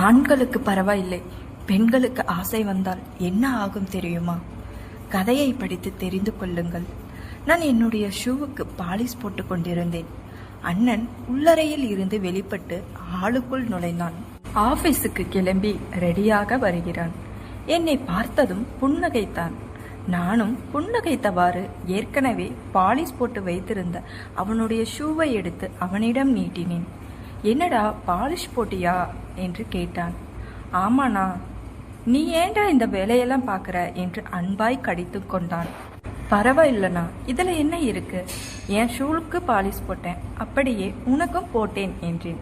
ஆண்களுக்கு பரவாயில்லை, பெண்களுக்கு ஆசை வந்தால் என்ன ஆகும் தெரியுமா? கதையை படித்து தெரிந்து கொள்ளுங்கள். நான் என்னுடைய ஷூவுக்கு பாலிஷ் போட்டு கொண்டிருந்தேன். அண்ணன் உள்ளறையில் இருந்து வெளிப்பட்டு ஆளுக்குள் நுழைந்தான். ஆபீஸுக்கு கிளம்பி ரெடியாக வருகிறான். என்னை பார்த்ததும் புன்னகைத்தான். நானும் புன்னகைத்தவாறு ஏற்கனவே பாலிஷ் போட்டு வைத்திருந்த அவனுடைய ஷூவை எடுத்து அவனிடம் நீட்டினேன். என்னடா பாலிஷ் போட்டியா என்று கேட்டான். ஆமாண்ணா. நீ ஏண்டா இந்த வேலையெல்லாம் பார்க்குற என்று அன்பாய் கடித்து கொண்டான். பரவாயில்லண்ணா, இதில் என்ன இருக்கு? என் ஷூலுக்கு பாலிஷ் போட்டேன், அப்படியே உனக்கும் போட்டேன் என்றேன்.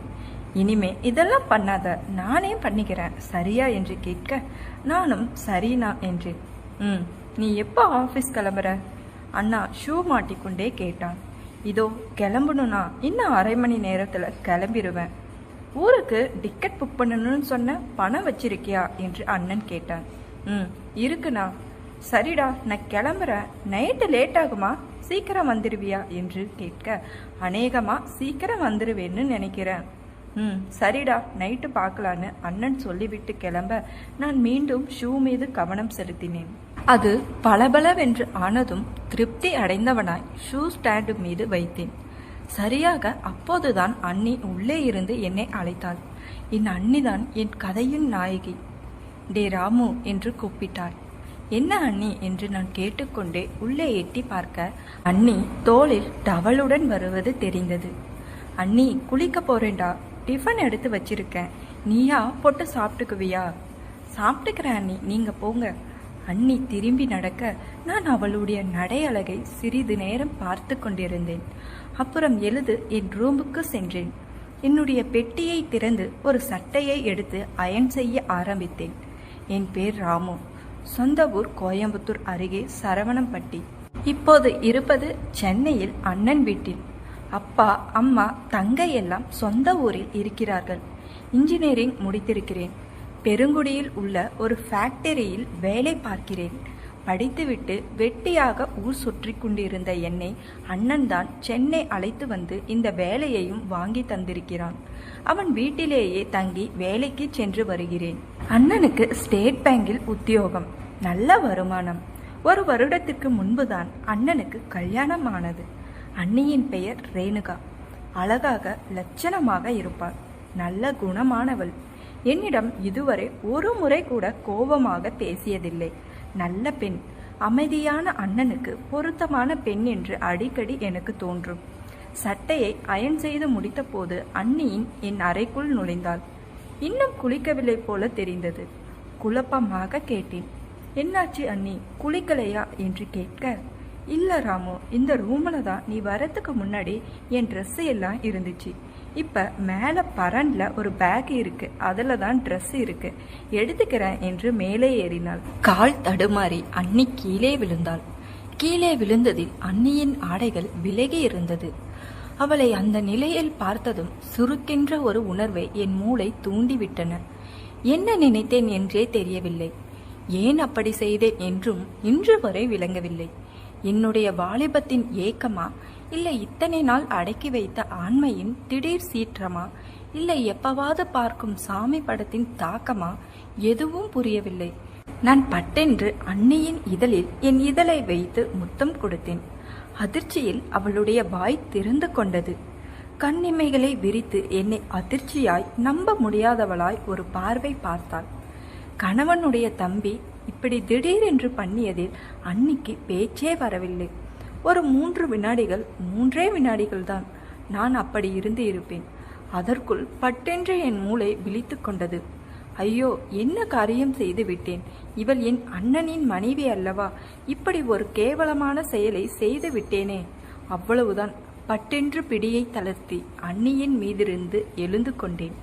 இனிமே இதெல்லாம் பண்ணாத, நானே பண்ணிக்கிறேன் சரியா என்று கேட்க நானும் சரிண்ணா என்றேன். நீ எப்போ ஆஃபீஸ் கிளம்புற? அண்ணா ஷூ மாட்டிக்கொண்டே கேட்டான். இதோ கிளம்பணும்னா இன்னும் அரை மணி நேரத்தில் கிளம்பிடுவேன். ஊருக்கு டிக்கெட் புக் பண்ணணும்னு சொன்ன, பணம் வச்சிருக்கியா என்று அண்ணன் கேட்டான். இருக்குண்ணா. சரிடா, நான் கிளம்புறேன். நைட்டு லேட் ஆகுமா? சீக்கிரம் வந்துடுவியா என்று கேட்க, அநேகமா சீக்கிரம் வந்துடுவேன்னு நினைக்கிறேன். சரிடா, நைட்டு பார்க்கலான்னு அண்ணன் சொல்லிவிட்டு கிளம்ப நான் மீண்டும் ஷூ மீது கவனம் செலுத்தினேன். அது பளபளவென்று ஆனதும் திருப்தி அடைந்தவனாய் ஷூ ஸ்டாண்டு மீது வைத்தேன். சரியாக அப்போதுதான் அண்ணி உள்ளே இருந்து என்னை அழைத்தாள். என் அண்ணிதான் என் கதையின் நாயகி. டே ராமு என்று கூப்பிட்டாள். என்ன அண்ணி என்று நான் கேட்டுக்கொண்டே உள்ளே எட்டி பார்க்க அண்ணி தோளில் டவலுடன் வருவது தெரிந்தது. அண்ணி, குளிக்க போறேன்டா, டிஃபன் எடுத்து வச்சிருக்கேன், நீயா போட்டு சாப்பிட்டுக்குவியா? சாப்பிட்டுக்கிறேன் அண்ணி, நீங்க போங்க. அண்ணி திரும்பி நடக்க நான் அவளுடைய நடை அழகை சிறிது நேரம் பார்த்து கொண்டிருந்தேன். அப்புறம் எழுது என் ரூமுக்கு சென்றேன். என்னுடைய பெட்டியை திறந்து ஒரு சட்டையை எடுத்து அயன் செய்ய ஆரம்பித்தேன். என் பேர் ராமு. சொந்த ஊர் கோயம்புத்தூர் அருகே சரவணம்பட்டி. இப்போது இருப்பது சென்னையில் அண்ணன் வீட்டில். அப்பா, அம்மா, தங்கை எல்லாம் சொந்த ஊரில் இருக்கிறார்கள். இன்ஜினியரிங் முடித்திருக்கிறேன். பெருங்குடியில் உள்ள ஒரு ஃபேக்டரியில் வேலை பார்க்கிறேன். படித்துவிட்டு வெட்டியாக ஊர் சுற்றி கொண்டிருந்த என்னை அண்ணன் தான் சென்னை அழைத்து வந்து இந்த வேலையையும் வாங்கி தந்திருக்கிறான். அவன் வீட்டிலேயே தங்கி வேலைக்கு சென்று வருகிறேன். அண்ணனுக்கு ஸ்டேட் பேங்கில் உத்தியோகம், நல்ல வருமானம். ஒரு வருடத்திற்கு முன்புதான் அண்ணனுக்கு கல்யாணம் ஆனது. அண்ணியின் பெயர் ரேணுகா. அழகாக லட்சணமாக இருப்பாள். நல்ல குணமானவள். என்னிடம் இதுவரை ஒரு முறை கூட கோபமாக பேசியதில்லை. நல்ல பெண். அமைதியான அண்ணனுக்கு பொருத்தமான பெண் என்று அடிக்கடி எனக்கு தோன்றும். சட்டையை அயன் செய்து முடித்த போது அண்ணியின் என் அறைக்குள் நுழைந்தாள். இன்னும் குளிக்கவில்லை போல தெரிந்தது. குழப்பமாக கேட்டேன். என்னாச்சு அண்ணி, குளிக்கலையா என்று கேட்க, இல்ல ராமு, இந்த ரூம்ல தான் நீ வரத்துக்கு முன்னாடி என் ட்ரெஸ் எல்லாம் இருந்துச்சு. இப்ப மேல பரன்ல ஒரு பேக் இருக்கு, அதுல தான் ட்ரெஸ் இருக்கு, எடுத்துக்கிறேன் என்று மேலே ஏறினாள். கால் தடுமாறி அண்ணி கீழே விழுந்தாள். கீழே விழுந்ததில் அண்ணியின் ஆடைகள் விலகி இருந்தது. அவளை அந்த நிலையில் பார்த்ததும் சுருக்கென்ற ஒரு உணர்வை என் மூளை தூண்டிவிட்டன. என்ன நினைத்தேன் என்றே தெரியவில்லை. ஏன் அப்படி செய்தேன் என்றும் இன்று வரை விளங்கவில்லை. என்னுடைய வாலிபத்தின் ஏக்கமா, இல்லை இத்தனை நாள் அடக்கி வைத்த ஆண்மையின் திடீர் சீற்றமா, இல்லை எப்பவாவது பார்க்கும் சாமி படத்தின் தாக்கமா, எதுவும் புரியவில்லை. நான் பட்டென்று அண்ணியின் இதழில் என் இதழை வைத்து முத்தம் கொடுத்தேன். அதிர்ச்சியில் அவளுடைய வாய் திறந்து கொண்டது. கண்ணிமைகளை விரித்து என்னை அதிர்ச்சியாய் நம்ப முடியாதவளாய் ஒரு பார்வை பார்த்தாள். கணவனுடைய தம்பி இப்படி திடீரென்று பண்ணியதில் அன்னிக்கு பேச்சே வரவில்லை. ஒரு 3 வினாடிகள், 3 வினாடிகள் தான் நான் அப்படி இருந்து இருப்பேன். அதற்குள் பட்டென்று என் மூளை விழித்து கொண்டது. ஐயோ, என்ன காரியம் செய்து விட்டேன்? இவள் என் அண்ணனின் மனைவி அல்லவா? இப்படி ஒரு கேவலமான செயலை செய்து விட்டேனே. அவ்வளவுதான். பட்டென்று பிடியை தளர்த்தி அண்ணியின் மீதிருந்து எழுந்து கொண்டேன்.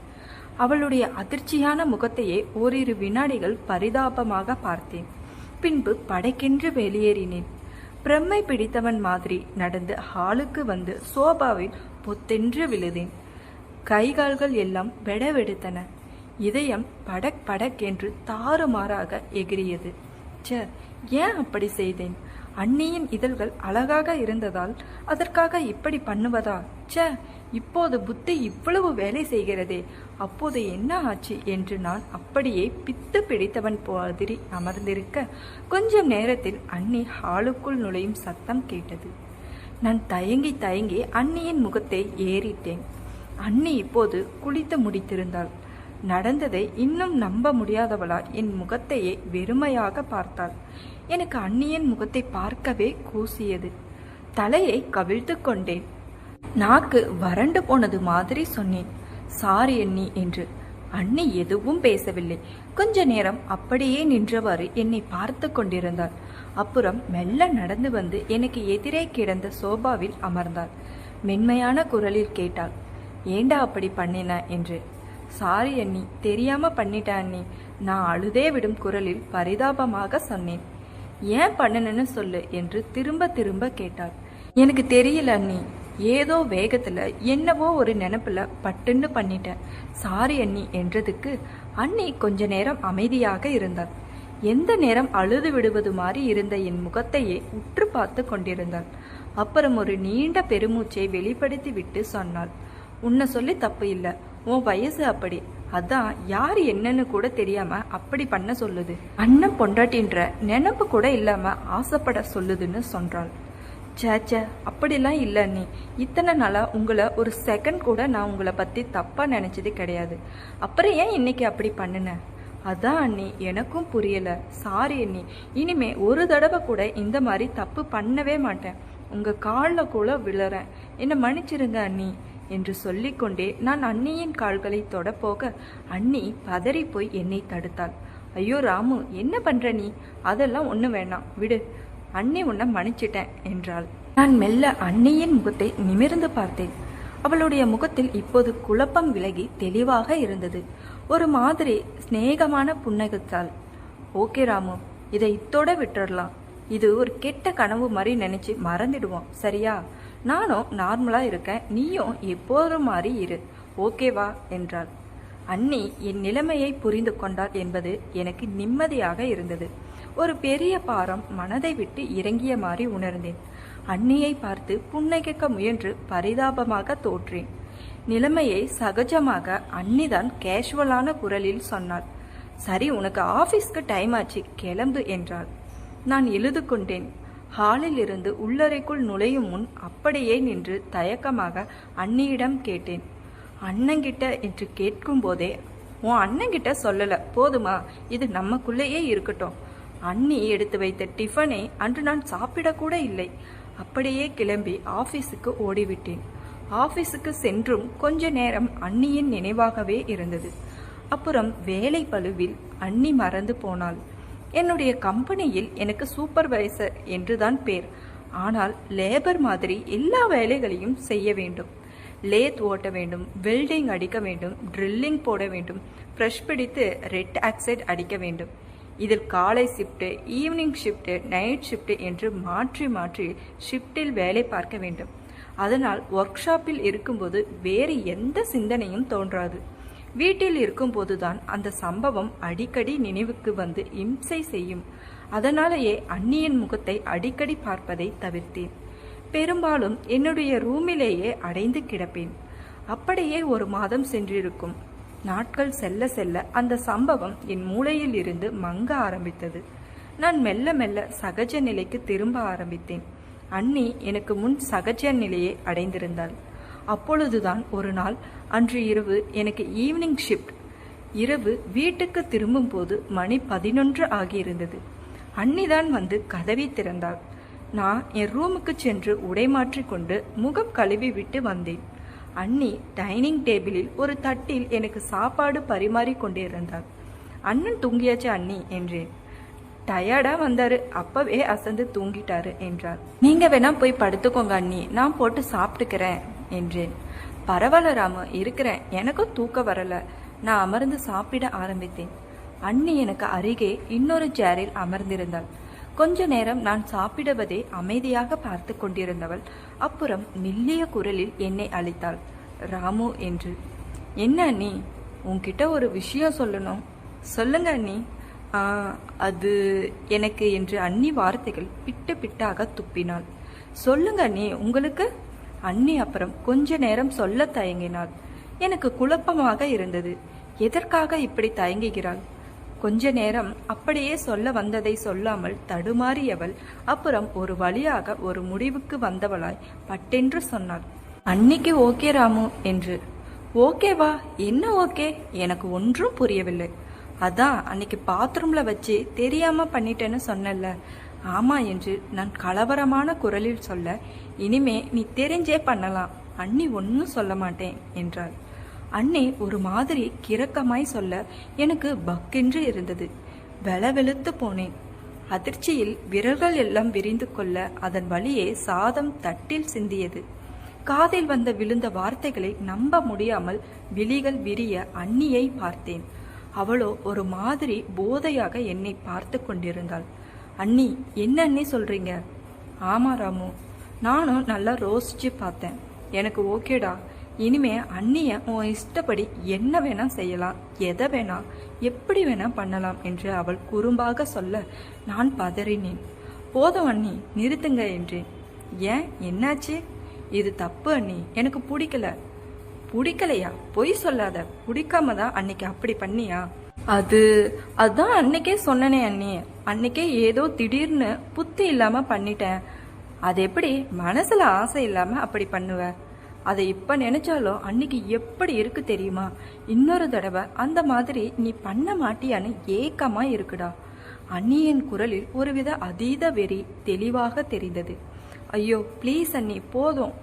அவளுடைய அதிர்ச்சியான முகத்தையே ஓரிரு வினாடிகள் பரிதாபமாக பார்த்தேன். பின்பு படைக்கென்று வெளியேறினேன். பிரம்மை பிடித்தவன் மாதிரி நடந்து ஹாலுக்கு வந்து சோபாவில் பொத்தென்று விழுதேன். கைகால்கள் எல்லாம் வெடவெடுத்தன. இதயம் படக் படக் என்று தாறுமாறாக எகிரியது. ஏன் அப்படி செய்தேன்? அண்ணியின் இதழ்கள் அழகாக இருந்ததால் அதற்காக இப்படி பண்ணுவதா? இப்போது புத்தி இவ்வளவு வேலை செய்கிறதே, அப்போது என்ன ஆச்சு என்று நான் அப்படியே பித்து பிடித்தவன் மாதிரி அமர்ந்திருக்க, கொஞ்சம் நேரத்தில் அண்ணி ஹாலுக்குள் நுழையும் சத்தம் கேட்டது. நான் தயங்கி தயங்கி அண்ணியின் முகத்தை ஏறிட்டேன். அண்ணி இப்போது குளித்து முடித்திருந்தாள். நடந்ததை இன்னும் நம்ப முடியாதவளா என் முகத்தையே வெறுமையாக பார்த்தாள். எனக்கு அண்ணியின் முகத்தை பார்க்கவே கூசியது. தலையை கவிழ்த்து கொண்டேன். நாக்கு வறண்டு போனது மாதிரி சொன்னேன், சாரி அண்ணி என்று. அண்ணி எதுவும் பேசவில்லை. கொஞ்ச நேரம் அப்படியே நின்றவாறு என்னை பார்த்து கொண்டிருந்தாள். அப்புறம் மெல்ல நடந்து வந்து எனக்கு எதிரே கிடந்த சோபாவில் அமர்ந்தாள். மென்மையான குரலில் கேட்டாள், ஏண்டா அப்படி பண்ணின என்று. சாரி அண்ணி, தெரியாம பண்ணிட்டேன் அண்ணி, நான் அழுதே விடும் குரலில் பரிதாபமாக சொன்னேன். ஏன் பண்ணணுன்னு சொல்லு என்று திரும்ப திரும்ப கேட்டாள். எனக்கு தெரியல அண்ணி, ஏதோ வேகத்துல என்னவோ ஒரு நினைப்புல பட்டுன்னு பண்ணிட்டேன், சாரி அண்ணி என்றதுக்கு அண்ணி கொஞ்ச நேரம் அமைதியாக இருந்தாள். எந்த நேரம் அழுது விடுவது மாதிரி இருந்த என் முகத்தையே உற்று பார்த்து கொண்டிருந்தாள். அப்புறம் ஒரு நீண்ட பெருமூச்சை வெளிப்படுத்தி விட்டு சொன்னாள், உன்னை சொல்லி தப்பு இல்லை, உன் வயசு அப்படி, அதான் யாரு என்னன்னு கூட தெரியாம அப்படி பண்ண சொல்லுது. அண்ணன் பொண்டாட்டின்ற நினைப்பு கூட இல்லாம ஆசைப்பட சொல்லுதுன்னு சொன்னாள். சேச்சே, அப்படிலாம் இல்லை அண்ணி, இத்தனை நாளா உங்களை ஒரு செகண்ட் கூட நான் உங்களை பத்தி தப்பா நினைச்சது கிடையாது. அப்புறம் ஏன் இன்னைக்கு அப்படி பண்ணுனேன்? அதான் அண்ணி, எனக்கும் புரியல, சாரி அண்ணி, இனிமே ஒரு தடவை கூட இந்த மாதிரி தப்பு பண்ணவே மாட்டேன், உங்க காலில் கூட விழறேன், என்னை மன்னிச்சிருங்க அண்ணி என்று சொல்லிக்கொண்டே நான் அண்ணியின் கால்களை தொட போக அண்ணி பதறி போய் என்னை தடுத்தாள். ஐயோ ராமு, என்ன பண்ற நீ? அதெல்லாம் ஒண்ணு வேணாம், விடு, அண்ணி உன்னை மன்னிச்சிட்டேன் என்றாள். நான் மெல்ல அண்ணியின் முகத்தை நிமிர்ந்து பார்த்தேன். அவளுடைய முகத்தில் இப்போது குழப்பம் விலகி தெளிவாக இருந்தது. ஒரு மாதிரி சிநேகமான புன்னகைத்தாள். ஓகே ராமு, இதை இத்தோட விட்டுடலாம், இது ஒரு கெட்ட கனவு மாதிரி நினைச்சு மறந்துடுவோம், சரியா? நானும் நார்மலா இருக்கேன், நீயும் எப்போதும் மாதிரி இரு, ஓகேவா என்றாள். அண்ணி என் நிலைமையை புரிந்து கொண்டாள் என்பது எனக்கு நிம்மதியாக இருந்தது. ஒரு பெரிய பாரம் மனதை விட்டு இறங்கிய மாதிரி உணர்ந்தேன். அண்ணியை பார்த்து புன்னகைக்க முயன்று பரிதாபமாக தோற்றேன். நிலைமையை சகஜமாக அண்ணிதான் கேஷுவலான குரலில் சொன்னாள். சரி, உனக்கு ஆபீஸ்க்கு டைம் ஆச்சு, கிளம்பு என்றாள். நான் எழுது கொண்டேன். ஹாலில் இருந்து உள்ளறைக்குள் நுழையும் முன் அப்படியே நின்று தயக்கமாக அண்ணியிடம் கேட்டேன். அண்ணங்கிட்ட என்று கேட்கும் போதே, உன் அண்ணங்கிட்ட சொல்லல போதுமா, இது நமக்குள்ளேயே இருக்கட்டும். அண்ணி எடுத்து வைத்த டிஃபனை அன்று நான் சாப்பிடக்கூட இல்லை. அப்படியே கிளம்பி ஆபீஸுக்கு ஓடிவிட்டேன். ஆபீஸுக்கு சென்றும் கொஞ்ச நேரம் அண்ணியின் நினைவாகவே இருந்தது. அப்புறம் வேலை பளுவில் அண்ணி மறந்து போனாள். என்னுடைய கம்பெனியில் எனக்கு சூப்பர்வைசர் என்றுதான் பேர். ஆனால் லேபர் மாதிரி எல்லா வேலைகளையும் செய்ய வேண்டும். லேத் ஓட்ட வேண்டும், வெல்டிங் அடிக்க வேண்டும், ட்ரில்லிங் போட வேண்டும், ப்ரெஷ் பிடித்து ரெட் ஆக்சைடு அடிக்க வேண்டும். இதில் காலை shift, evening shift, night shift என்று மாற்றி மாற்றி ஷிஃப்டில் வேலை பார்க்க வேண்டும். அதனால் ஒர்க் ஷாப்பில் இருக்கும்போது வேறு எந்த சிந்தனையும் தோன்றாது. வீட்டில் இருக்கும்போதுதான் அந்த சம்பவம் அடிக்கடி நினைவுக்கு வந்து இம்சை செய்யும். அதனாலேயே அண்ணியின் முகத்தை அடிக்கடி பார்ப்பதை தவிர்த்தேன். பெரும்பாலும் என்னுடைய ரூமிலேயே அடைந்து கிடப்பேன். அப்படியே ஒரு மாதம் சென்றிருக்கும். நாட்கள் செல்ல செல்ல அந்த சம்பவம் என் மூளையில் இருந்து மங்க ஆரம்பித்தது. நான் மெல்ல மெல்ல சகஜ நிலைக்கு திரும்ப ஆரம்பித்தேன். அண்ணி எனக்கு முன் சகஜ நிலையை அடைந்திருந்தாள். அப்பொழுதுதான் ஒரு நாள் அன்று இரவு எனக்கு ஈவினிங் ஷிஃப்ட். இரவு வீட்டுக்கு திரும்பும் போது மணி 11 ஆகியிருந்தது. அண்ணிதான் வந்து கதவை திறந்தாள். நான் என் ரூமுக்கு சென்று உடை மாற்றிக்கொண்டு முகம் கழுவி விட்டு வந்தேன். அண்ணி டைனிங் டேபிளில் ஒரு தட்டில் எனக்கு சாப்பாடு பரிமாறி கொண்டிருந்தாள். அண்ணன் தூங்கியாச்சு அண்ணி என்றேன். டயர்டா வந்தாரு, அப்பவே அசந்து தூங்கிட்டாரு என்றாள். நீங்க வேணா போய் படுத்துக்கோங்க அண்ணி, நான் போட்டு சாப்பிட்டுக்கிறேன் என்றேன். பரவாயில்ல ராமு, இருக்கிறேன், எனக்கும் தூக்கம் வரல. நான் அமர்ந்து சாப்பிட ஆரம்பித்தேன். அண்ணி எனக்கு அருகே இன்னொரு சேரில் அமர்ந்திருந்தாள். கொஞ்ச நேரம் நான் சாப்பிடுவதை அமைதியாக பார்த்து கொண்டிருந்தவள் அப்புறம் மெல்லிய குரலில் என்னை அழைத்தாள். ராமு என்று. என்ன அண்ணி, உன்கிட்ட ஒரு விஷயம் சொல்லணும். சொல்லுங்க அண்ணி. அது எனக்கு என்று அண்ணி வார்த்தைகள் பிட்டு பிட்டாக துப்பினாள். சொல்லுங்க அண்ணி, உங்களுக்கு? அண்ணி அப்புறம் கொஞ்ச நேரம் சொல்ல தயங்கினாள். எனக்கு குழப்பமாக இருந்தது. எதற்காக இப்படி தயங்குகிறாள்? கொஞ்ச நேரம் அப்படியே சொல்ல வந்ததை சொல்லாமல் தடுமாறியவள் அப்புறம் ஒரு வழியாக ஒரு முடிவுக்கு வந்தவளாய் பட்டென்று சொன்னாள், அன்னிக்கு ஓகே ராமு என்று. ஓகேவா? என்ன ஓகே? எனக்கு ஒன்றும் புரியவில்லை. அதான் அன்னைக்கு பாத்ரூம்ல வச்சு தெரியாம பண்ணிட்டேன்னு சொன்னல. ஆமா என்று நான் கலவரமான குரலில் சொல்ல, இனிமே நீ தெரிஞ்சே பண்ணலாம், அண்ணி ஒன்னும் சொல்ல மாட்டேன் என்றாள். அண்ணி ஒரு மாதிரி கிறக்கமாய் சொல்ல எனக்கு பக்கென்று இருந்தது. வெளவெளுத்து போனேன். அதிர்ச்சியில் விரல்கள் எல்லாம் விரிந்து கொள்ள அதன் வழியே சாதம் தட்டில் சிந்தியது. காதில் வந்த விழுந்த வார்த்தைகளை நம்ப முடியாமல் விழிகள் விரிய அண்ணியை பார்த்தேன். அவளோ ஒரு மாதிரி போதையாக என்னை பார்த்து கொண்டிருந்தாள். அண்ணி, என்ன அண்ணி சொல்றீங்க? ஆமா ராமு, நானும் நல்லா ரோசிச்சு பார்த்தேன். எனக்கு ஓகேடா. இனிமே அண்ணிய உன் இஷ்டப்படி என்ன வேணா செய்யலாம், எதை வேணா எப்படி வேணா பண்ணலாம் என்று அவள் குறும்பாக சொல்ல நான் பதறினேன். போதும் அண்ணி, நிறுத்துங்க என்றேன். ஏன், என்னாச்சு? இது தப்பு அண்ணி, எனக்கு பிடிக்கல. பிடிக்கலையா? பொய் சொல்லாத. பிடிக்காம தான் அன்னைக்கு அப்படி பண்ணியா? அதான் அன்னைக்கே சொன்னனே அண்ணி. அன்னைக்கே ஏதோ திடீர்னு புத்தி இல்லாம பண்ணிட்டேன். அது எப்படி மனசுல ஆசை இல்லாம அப்படி பண்ணுவ? அதை இப்ப நினைச்சாலும் அன்னைக்கு எப்படி இருக்கு தெரியுமா? இன்னொரு தடவை அந்த மாதிரி நீ பண்ண மாட்டியான்னு ஏக்கமா இருக்குடா. அண்ணியின் குரலில் ஒருவித அதீத வெறி தெளிவாக தெரிந்தது. ஐயோ ப்ளீஸ் அண்ணி, போதும்.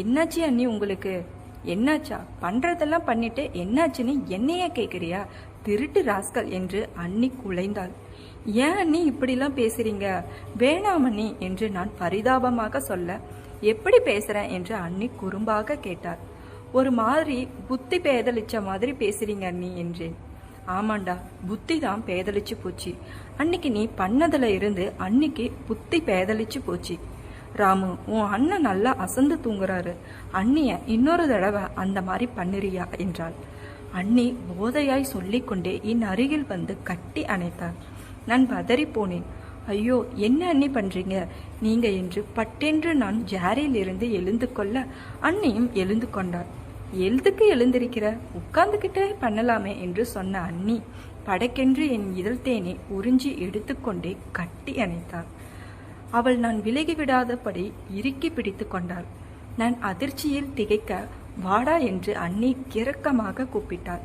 என்னாச்சு அண்ணி உங்களுக்கு? என்னாச்சா? பண்றதெல்லாம் பண்ணிட்டு என்னாச்சுன்னு என்னைய கேக்குறியா? திருட்டு ராஸ்கல் என்று அண்ணி குலைந்தாள். ஏன் அண்ணி இப்படிலாம் பேசுறீங்க? வேணாம் அண்ணி என்று நான் பரிதாபமாக சொல்ல, எப்படி பேசுறேன் என்று அண்ணி குறும்பாக கேட்டார். ஒரு மாதிரி புத்தி பேதலிச்ச மாதிரி பேசுறீங்க அண்ணி என்றேன். ஆமாண்டா, புத்தி தான் பேதலிச்சு போச்சு. அன்னைக்கு நீ பண்ணதுல இருந்து அன்னைக்கு புத்தி பேதலிச்சு போச்சு. ராமு, உன் அண்ணன் நல்லா அசந்து தூங்குறாரு. அண்ணிய இன்னொரு தடவை அந்த மாதிரி பண்ணுறியா என்றாள். அண்ணி போதையாய் சொல்லிக்கொண்டே என் அருகில் வந்து கட்டி அணைத்தார். நான் பதறி போனேன். ஐயோ, என்ன அண்ணி பண்றீங்க நீங்க என்று பட்டென்று நான் ஜாரியில் இருந்து எழுந்து கொள்ள அண்ணியும் எழுந்து கொண்டார். எழுதுக்கு எழுந்திருக்கிற, உட்கார்ந்துகிட்டே பண்ணலாமே என்று சொன்ன அண்ணி படக்கென்று என் இதழ் தேனை உறிஞ்சி எடுத்துக்கொண்டே கட்டி அணைத்தார். அவள் நான் விலகிவிடாதபடி இறுக்கி பிடித்து கொண்டாள். நான் அதிர்ச்சியில் திகைக்க, வாடா என்று அண்ணி கிறக்கமாக கூப்பிட்டாள்.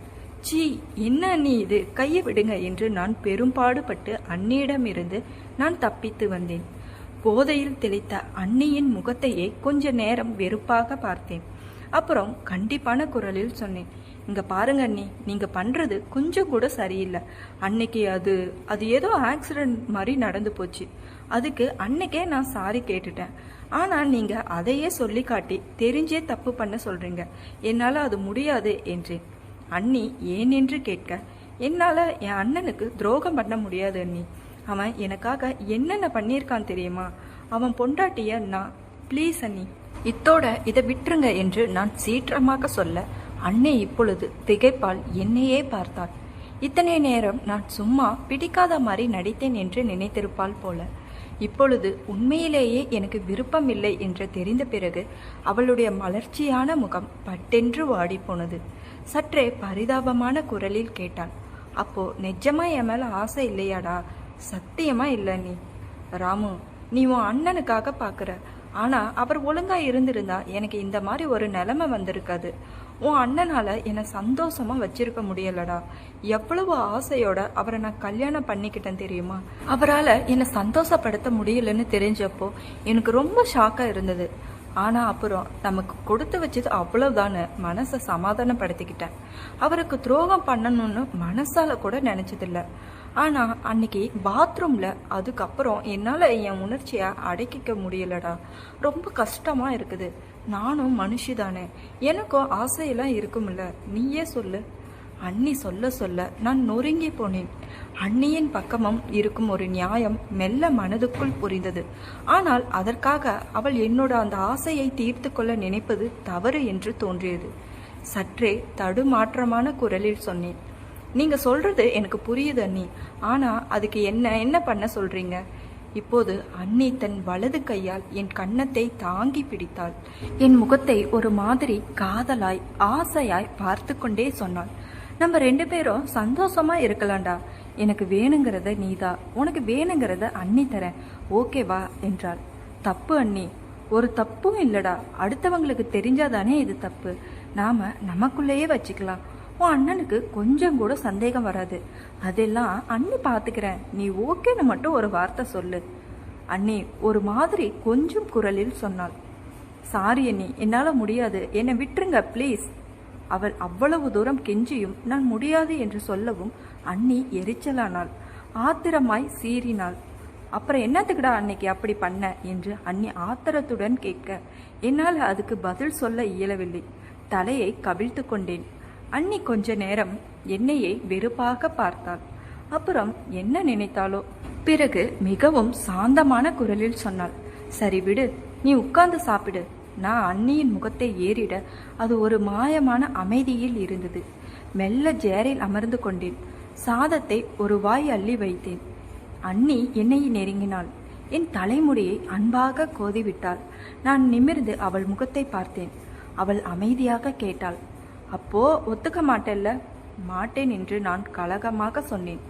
சீ, என்ன அண்ணி இது, கையை விடுங்க என்று நான் பெரும்பாடுபட்டு அண்ணியிடமிருந்து நான் தப்பித்து வந்தேன். போதையில் தெளித்த அண்ணியின் முகத்தையே கொஞ்ச நேரம் வெறுப்பாக பார்த்தேன். அப்புறம் கண்டிப்பான குரலில் சொன்னேன், இங்க பாருங்க அண்ணி, நீங்க பண்றது கொஞ்சம் கூட சரியில்லை. அன்னைக்கு அது ஏதோ ஆக்சிடென்ட் மாதிரி நடந்து போச்சு. அதுக்கு அன்னைக்கே நான் சாரி கேட்டுட்டேன். ஆனா நீங்க அதையே சொல்லி காட்டி தெரிஞ்சே தப்பு பண்ண சொல்றீங்க. என்னால அது முடியாது என்றேன். அண்ணி ஏன் என்று கேட்க, என்னால என் அண்ணனுக்கு துரோகம் பண்ண முடியாது அண்ணி. அவன் எனக்காக என்னென்ன பண்ணியிருக்கான் தெரியுமா? அவன் பொண்டாட்டிய நான், ப்ளீஸ் அண்ணி, இத்தோட இதை விட்டுருங்க என்று நான் சீற்றமாக சொல்ல, அன்னை இப்பொழுது திகைப்பால் என்னையே பார்த்தாள். இத்தனை நேரம் நான் சும்மா பிடிக்காத மாதிரி நடித்தேன் என்று நினைத்திருப்பாள் போல. இப்பொழுது உண்மையிலேயே எனக்கு விருப்பம் இல்லை என்று தெரிந்த பிறகு அவளுடைய மலர்ச்சியான முகம் பட்டென்று வாடி போனது. சற்றே பரிதாபமான குரலில் கேட்டாள், அப்போ நிஜமா என் மேல ஆசை இல்லையாடா? சத்தியமா இல்லை நீ. ராமு, நீ உன் அண்ணனுக்காக பாக்குற. ஆனா அவர் ஒழுங்கா இருந்திருந்தா எனக்கு இந்த மாதிரி ஒரு நிலைமை வந்திருக்காது. உன் அண்ணனால என்னை சந்தோஷமா வச்சிருக்க முடியலடா. எவ்வளவு ஆசையோட அவரை நான் கல்யாணம் பண்ணிக்கிட்டேன் தெரியுமா? அவரால் என்னை சந்தோஷப்படுத்த முடியலன்னு தெரிஞ்சப்போ எனக்கு ரொம்ப ஷாக்கா இருந்தது. ஆனா அப்புறம் நமக்கு கொடுத்து வச்சது அவ்வளவுதானு மனசை சமாதானப்படுத்திக்கிட்டேன். அவருக்கு துரோகம் பண்ணணும்னு மனசால கூட நினைச்சதில்ல. ஆனா அன்னைக்கு பாத்ரூம்ல அதுக்கப்புறம் என்னால என் உணர்ச்சியை அடக்கிக்க முடியலடா. ரொம்ப கஷ்டமா இருக்குது. நானும் மனுஷிதானே, எனக்கும் ஆசையெல்லாம் இருக்கும்ல, நீயே சொல்லு. அண்ணி சொல்ல சொல்ல நான் நொறுங்கி போனேன். அண்ணியின் பக்கமும் இருக்கும் ஒரு நியாயம் மெல்ல மனதுக்குள் புரிந்தது. ஆனால் அதற்காக அவள் என்னோட அந்த ஆசையை தீர்த்து கொள்ள நினைப்பது தவறு என்று தோன்றியது. சற்றே தடுமாற்றமான குரலில் சொன்னேன், நீங்க சொல்றது எனக்கு புரியுது அண்ணி. ஆனா அதுக்கு என்ன பண்ண சொல்றீங்க? இப்போது அண்ணி தன் வலது கையால் என் கன்னத்தை தாங்கி பிடித்தாள். என் முகத்தை ஒரு மாதிரி காதலாய் ஆசையாய் பார்த்து கொண்டே சொன்னாள், நம்ம 2 பேரும் சந்தோஷமா இருக்கலாம்டா. எனக்கு வேணுங்கிறத நீதா, உனக்கு வேணுங்கிறத அண்ணி தரேன், ஓகேவா என்றாள். தப்பு அண்ணி. ஒரு தப்பும் இல்லடா. அடுத்தவங்களுக்கு தெரிஞ்சாதானே இது தப்பு. நாம நமக்குள்ளேயே வச்சுக்கலாம். உன் அண்ணனுக்கு கொஞ்சம் கூட சந்தேகம் வராது. அதெல்லாம் அண்ணி பாத்துக்கிறேன். நீ ஓகேன்னு மட்டும் ஒரு வார்த்தை சொல்லு. அண்ணி ஒரு மாதிரி கொஞ்சம் குரலில் சொன்னாள். சாரி அண்ணி, என்னால முடியாது, என்னை விட்டுருங்க ப்ளீஸ். அவள் அவ்வளவு தூரம் கெஞ்சியும் நான் முடியாது என்று சொல்லவும் அண்ணி எரிச்சலானாள். ஆத்திரமாய் சீறினாள். அப்புறம் என்னத்துக்குடா அன்னைக்கு அப்படி பண்ண என்று அண்ணி ஆத்திரத்துடன் கேட்க என்னால் அதுக்கு பதில் சொல்ல இயலவில்லை. தலையை கவிழ்த்து கொண்டேன். அண்ணி கொஞ்ச நேரம் என்னையை வெறுப்பாக பார்த்தாள். அப்புறம் என்ன நினைத்தாளோ. பிறகு மிகவும் சாந்தமான குரலில் சொன்னாள், சரி விடு, நீ உட்கார்ந்து சாப்பிடு. நான் அண்ணியின் முகத்தை ஏறிட அது ஒரு மாயமான அமைதியில் இருந்தது. மெல்ல சேரில் அமர்ந்து கொண்டேன். சாதத்தை ஒரு வாய் அள்ளி வைத்தேன். அண்ணி என்னை நெருங்கினாள். என் தலைமுடியை அன்பாக கோதிவிட்டாள். நான் நிமிர்ந்து அவள் முகத்தை பார்த்தேன். அவள் அமைதியாக கேட்டாள், அப்போ ஒத்துக்க மாட்டேல்ல? மாட்டேன் என்று நான் கலகமாக சொன்னேன்.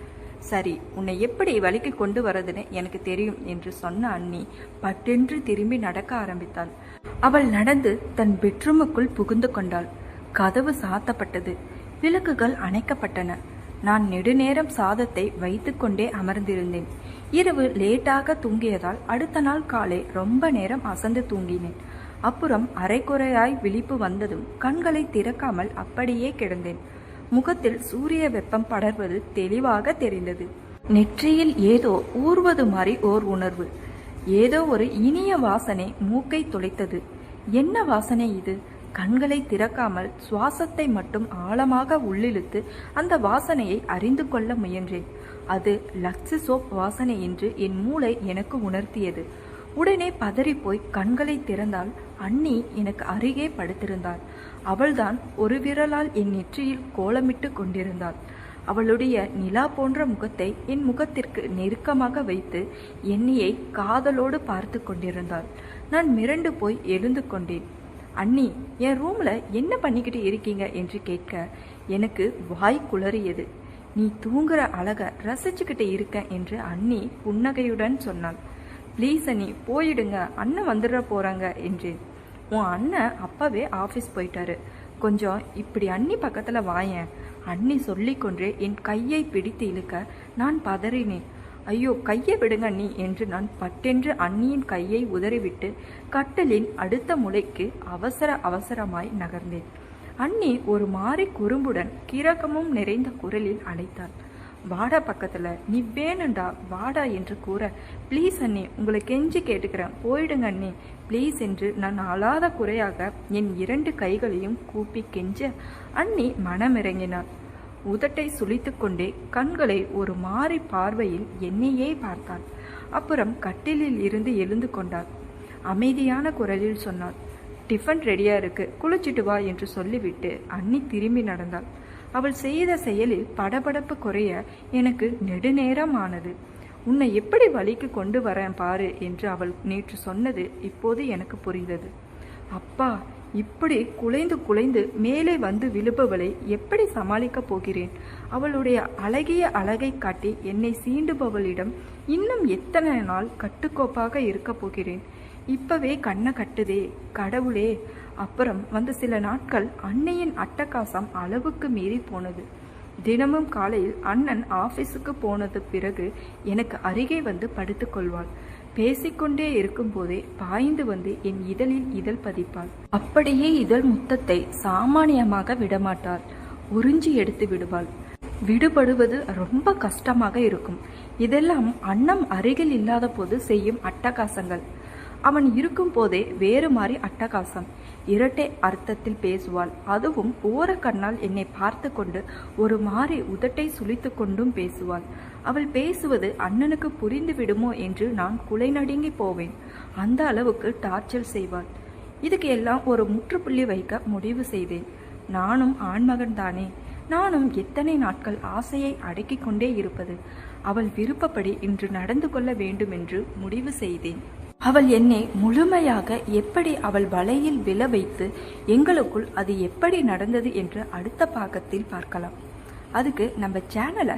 சரி, உன்னை எப்படி வழிக்கு கொண்டு வரதுன்னு எனக்கு தெரியும் என்று சொன்ன அண்ணி பட்டென்று திரும்பி நடக்க ஆரம்பித்தாள். அவள் நடந்து தன் பெட்ரூமுக்குள் புகுந்து கொண்டாள். கதவு சாத்தப்பட்டது. விளக்குகள் அணைக்கப்பட்டன. நான் நெடுநேரம் சாதத்தை வைத்துக்கொண்டே அமர்ந்திருந்தேன். இரவு லேட்டாக தூங்கியதால் அடுத்த நாள் காலை ரொம்ப நேரம் அசந்து தூங்கினேன். அப்புறம் அரைக்குறையாய் விழிப்பு வந்ததும் கண்களை திறக்காமல் அப்படியே கிடந்தேன். முகத்தில் சூரிய வெப்பம் படர்வது தெளிவாக தெரிந்தது. நெற்றியில் ஏதோ ஊர்வது மாதிரி ஓர் உணர்வு. ஏதோ ஒரு இனிய வாசனை மூக்கை துளைத்தது. என்ன வாசனை இது? கண்களை திறக்காமல் சுவாசத்தை மட்டும் ஆழமாக உள்ளிழுத்து அந்த வாசனையை அறிந்து கொள்ள முயன்றேன். அது லக்ஸி சோப் வாசனை என்று என் மூளை எனக்கு உணர்த்தியது. உடனே பதறிப்போய் கண்களை திறந்தால் அண்ணி எனக்கு அருகே படுத்திருந்தாள். அவள்தான் ஒரு விரலால் என் நெற்றியில் கோலமிட்டு கொண்டிருந்தாள். அவளுடைய நிலா போன்ற முகத்தை என் முகத்திற்கு நெருக்கமாக வைத்து என்னையை காதலோடு பார்த்து கொண்டிருந்தாள். நான் மிரண்டு போய் எழுந்து கொண்டேன். அண்ணி, என் ரூம்ல என்ன பண்ணிக்கிட்டு இருக்கீங்க என்று கேட்க எனக்கு வாய் குளறியது. நீ தூங்குற அழக ரசிச்சுக்கிட்டு இருக்க என்று அண்ணி புன்னகையுடன் சொன்னாள். ப்ளீஸ் அண்ணி, போயிடுங்க, அண்ணன் வந்துட போறாங்க என்றேன். உன் அண்ணன் அப்பவே ஆஃபீஸ் போயிட்டாரு, கொஞ்சம் இப்படி அண்ணி பக்கத்துல வாயேன். அண்ணி சொல்லிக்கொண்டே என் கையை பிடித்து இழுக்க நான் பதறினேன். ஐயோ, கையை விடுங்க அண்ணி என்று நான் பட்டென்று அண்ணியின் கையை உதறிவிட்டு கட்டலின் அடுத்த முளைக்கு அவசரமாய் நகர்ந்தேன். அண்ணி ஒரு மாறி குறும்புடன் கிரகமும் நிறைந்த குரலில் அழைத்தாள். வாடா பக்கத்துல, நீ வேணுண்டா வாடா என்று கூற, ப்ளீஸ் அண்ணி, உங்களை கெஞ்சி கேட்டுக்கிறேன், போயிடுங்க அண்ணி ப்ளீஸ் என்று நான் அழாத குறையாக என் 2 கைகளையும் கூப்பி கெஞ்ச அண்ணி மனமிறங்கினாள். உதட்டை சுளித்து கொண்டே கண்களை ஒரு மாறி பார்வையில் என்னையே பார்த்தாள். அப்புறம் கட்டிலில் இருந்து எழுந்து கொண்டாள். அமைதியான குரலில் சொன்னாள், டிஃபன் ரெடியா இருக்கு, குளிச்சிட்டு வா என்று சொல்லிவிட்டு அண்ணி திரும்பி நடந்தாள். அவள் செய்த செயலில் படபடப்பு குறைய எனக்கு நெடுநேரம் ஆனது. உன்னை எப்படி வழிக்கு கொண்டு வரேன் பாரு என்று அவள் நேற்று சொன்னது இப்போது எனக்கு புரிந்தது. அப்பா, இப்படி குலைந்து குலைந்து மேலே வந்து விழுபவளை எப்படி சமாளிக்கப் போகிறேன்? அவளுடைய அழகிய அழகை காட்டி என்னை சீண்டுபவளிடம் இன்னும் எத்தனை நாள் கட்டுக்கோப்பாக இருக்க போகிறேன்? இப்பவே கண்ணை கட்டுதே கடவுளே. அப்புறம் வந்து சில நாட்கள் அன்னையின் அட்டகாசம் அளவுக்கு மீறி போனது. தினமும் காலையில் அண்ணன் ஆபீஸுக்கு போனது பிறகு எனக்கு அருகே வந்து படுத்துக் கொள்வாள். பேசிக்கொண்டே இருக்கும் போதே பாய்ந்து வந்து என் இதழில் இதழ் பதிப்பாள். அப்படியே இதழ் முத்தத்தை சாமானியமாக விடமாட்டாள், உறிஞ்சி எடுத்து விடுவாள். விடுபடுவது ரொம்ப கஷ்டமாக இருக்கும். இதெல்லாம் அண்ணன் அருகில் இல்லாத போது செய்யும் அட்டகாசங்கள். அவன் இருக்கும் போதே வேறு மாதிரி அட்டகாசம். இரட்டை அர்த்தத்தில் பேசுவாள். அதுவும் ஓர கண்ணால் என்னை பார்த்து கொண்டு ஒரு மாறி உதட்டை சுளித்து கொண்டும் பேசுவாள். அவள் பேசுவது அண்ணனுக்கு புரிந்து விடுமோ என்று நான் குலை நடுங்கி போவேன். அந்த அளவுக்கு டார்ச்சர் செய்வாள். இதுக்கு எல்லாம் ஒரு முற்றுப்புள்ளி வைக்க முடிவு செய்தேன். நானும் ஆண்மகன் தானே, நானும் எத்தனை நாட்கள் ஆசையை அடக்கிக் கொண்டே இருப்பது? அவள் விருப்பப்படி இன்று நடந்து கொள்ள வேண்டும் என்று முடிவு செய்தேன். அவள் என்னை முழுமையாக எப்படி அவள் வலையில் விழ வைத்து எங்களுக்குள் அது எப்படி நடந்தது என்று அடுத்த பாகத்தில் பார்க்கலாம். அதுக்கு நம்ம சேனலை